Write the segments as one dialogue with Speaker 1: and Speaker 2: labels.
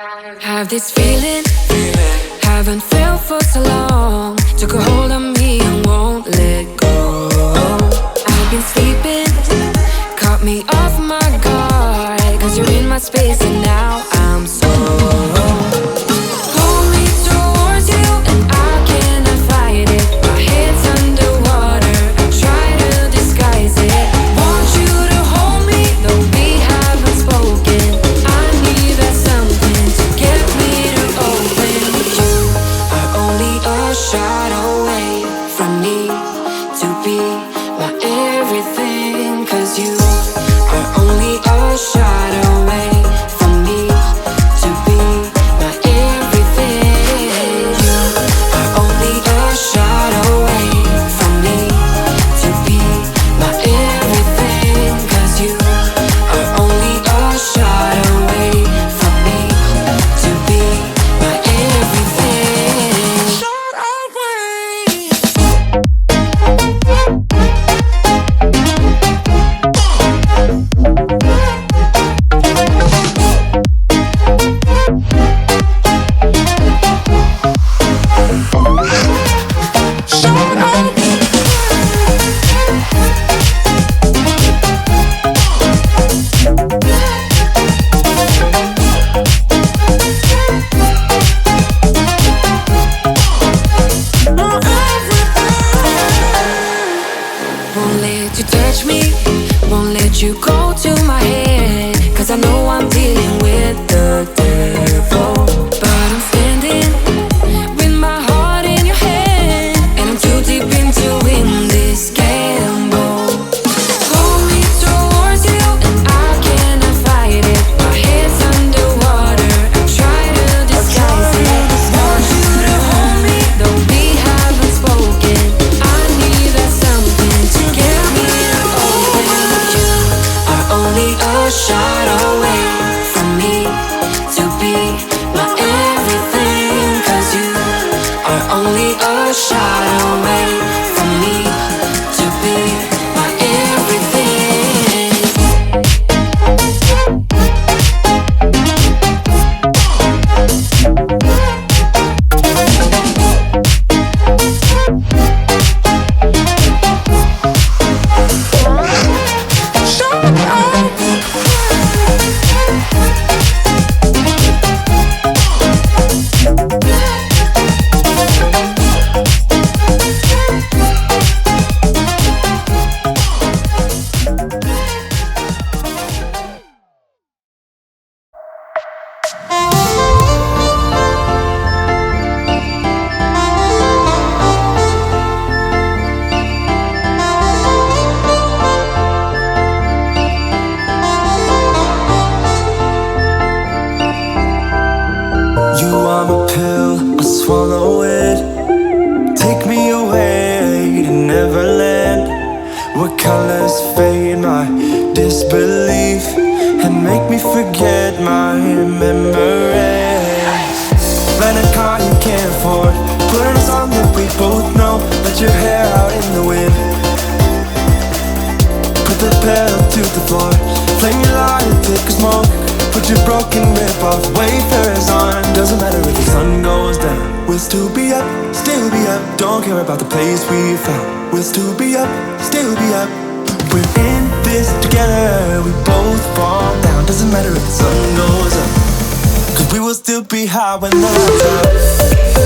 Speaker 1: Have this feeling, haven't felt for so long. Took a hold of me and won't let go. I've been sleeping, caught me off my guard. Cause you're in my space and now I'm so pull me towards you and I cannot fight it. My head's underwater, I try to disguise it. Want you to hold me, though we haven't spoken. I need that something to get me to open. You are only a shot away from me to be my everything. Cause you are only a shot away from me to be my everything. You are only a shot away from me to be my everything. Cause you are only a shot away from me to be my everything. Shot away. Won't let you touch me, won't let you go to my head. Cause I know I'm dealing with the devil. But I'm standing with my heart in your hand, and I'm too deep into in this gamble. Pull me towards you and I cannot fight it. My head's underwater, I try to disguise it. Want you to hold me, though we haven't spoken. I need that something to get me to open. You are only a shot away from me to be my everything. Cause you are only a shot away from me to be my everything.
Speaker 2: You are my pill, I swallow it. Take me away to Neverland, where colors fade my disbelief and make me forget my memories. Rent a car you can't afford, put on a song that we both know. Let your hair out in the wind, put the pedal to the floor. Flame your light and take a smoke. Put your broken rip-off wafers on. Doesn't matter if the sun goes down, we'll still be up, still be up. Don't care about the place we found, we'll still be up, still be up. We're in this together, we both fall down. Doesn't matter if the sun goes up, cause we will still be high when the lights out.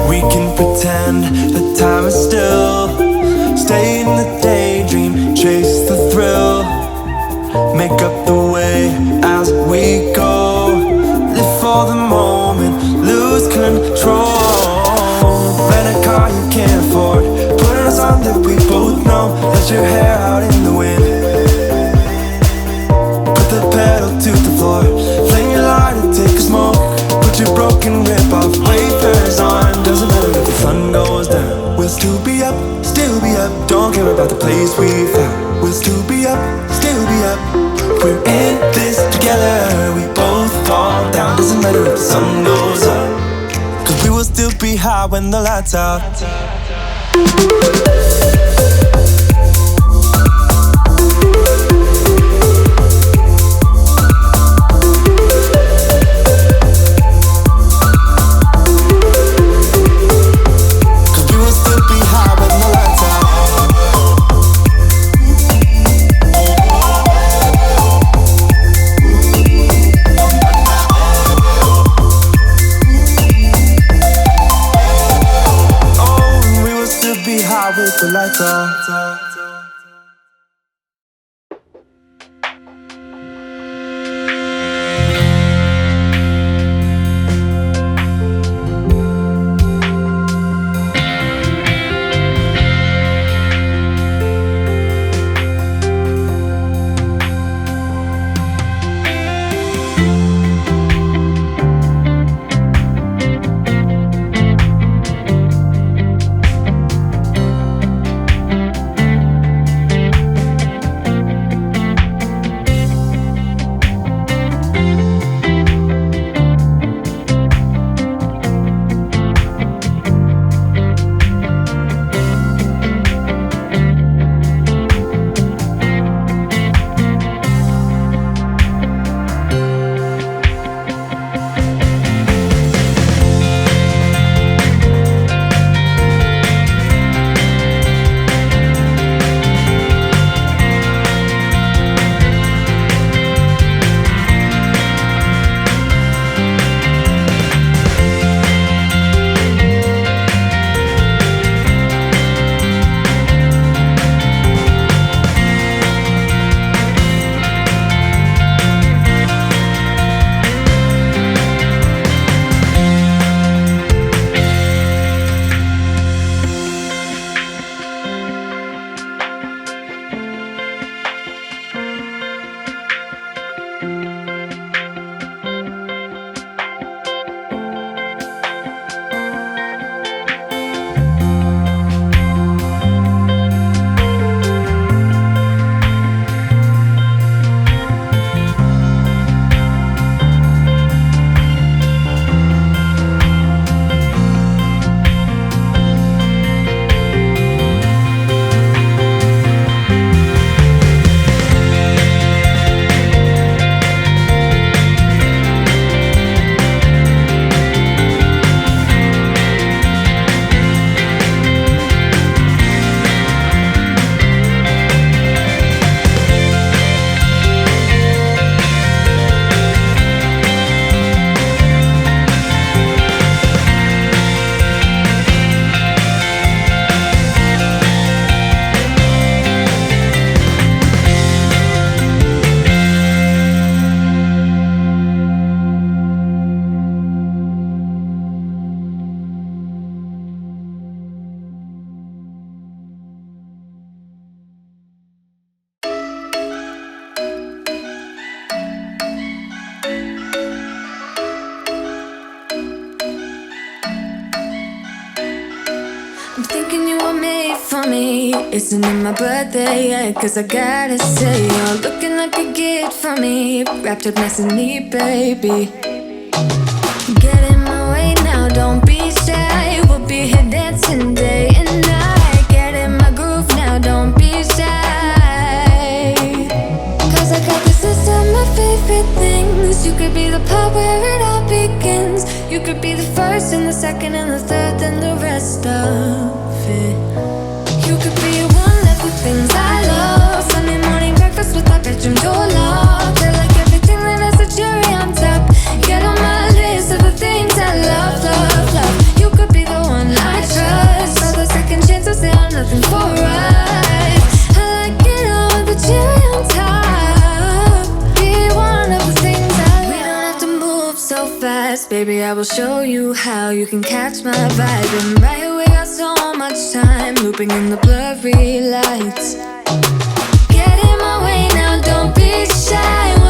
Speaker 2: We can pretend that time is still. Stay in the daydream, chase the thrill. Make up the way as we go. Live for the moment, lose control. Rent a car you can't afford, put on a song that we both know. Let your hair out in the wind, put the pedal to the floor. Flame your light and take a smoke. Put your matter if the sun goes up, 'cause we will still be high when the lights out. With the lights out.
Speaker 1: I'm thinking you were made for me. Isn't it my birthday yet? 'Cause I gotta say, you're looking like a gift for me. Wrapped up nice and neat, baby. Get in my way now, don't be shy. We'll be here dancing day and night. Get in my groove now, don't be shy. 'Cause I got this list of my favorite things. You could be the part where it all begins. You could be the first and the second and the third and the rest of it. You could be one of the things I love. Sunday morning breakfast with our bedroom door locked. I like everything that has a cherry on top. Get on my list of the things I love, love, love. You could be the one I trust. All the second chances, they are nothing for us. I like it all with the cherry on top. Be one of the things I love. We don't have to move so fast, baby, I will show you how you can catch my vibe. And right here we got so much time, looping in the blurry lights. Get in my way now, don't be shy.